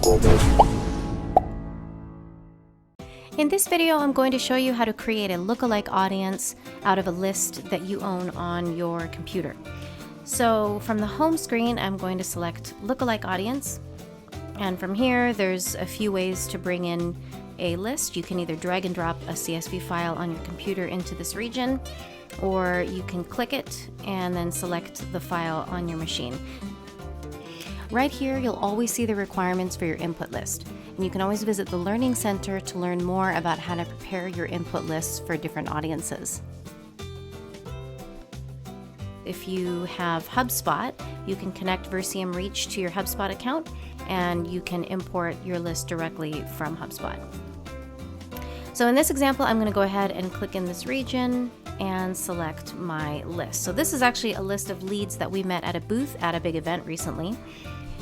In this video, I'm going to show you how to create a lookalike audience out of a list that you own on your computer. So from the home screen, I'm going to select lookalike audience. And from here, there's a few ways to bring in a list. You can either drag and drop a CSV file on your computer into this region, or you can click it and then select the file on your machine. Right here, you'll always see the requirements for your input list. And you can always visit the Learning Center to learn more about how to prepare your input lists for different audiences. If you have HubSpot, you can connect Versium REACH to your HubSpot account, and you can import your list directly from HubSpot. So in this example, I'm going to go ahead and click in this region and select my list. So this is actually a list of leads that we met at a booth at a big event recently.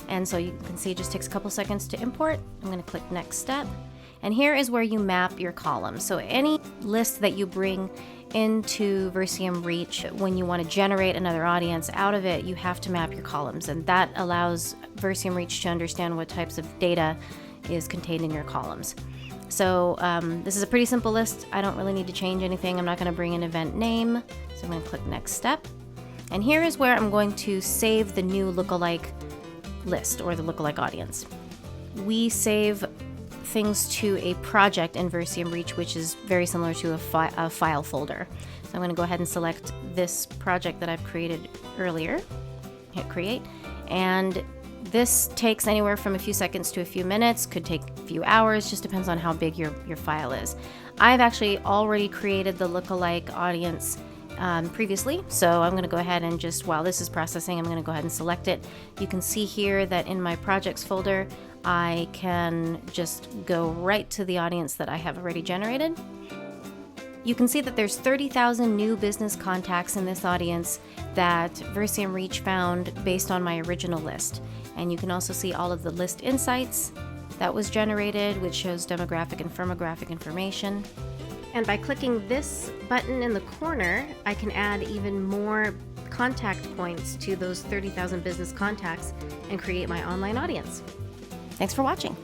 And so you can see it just takes a couple seconds to import. I'm going to click next step. And here is where you map your columns. So any list that you bring into Versium REACH, when you want to generate another audience out of it, you have to map your columns. And that allows Versium REACH to understand what types of data is contained in your columns. So this is a pretty simple list. I don't really need to change anything. I'm not going to bring an event name. So I'm going to click next step. And here is where I'm going to save the new lookalike list or the lookalike audience. We save things to a project in Versium REACH, which is very similar to a file folder. So I'm going to go ahead and select this project that I've created earlier, hit create, and this takes anywhere from a few seconds to a few minutes, could take a few hours, just depends on how big your file is. I've actually already created the lookalike audience previously, so I'm going to go ahead and just, while this is processing, I'm going to go ahead and select it. You can see here that in my projects folder, I can just go right to the audience that I have already generated. You can see that there's 30,000 new business contacts in this audience that Versium REACH found based on my original list. And you can also see all of the list insights that was generated, which shows demographic and firmographic information. And by clicking this button in the corner, I can add even more contact points to those 30,000 business contacts and create my online audience. Thanks for watching.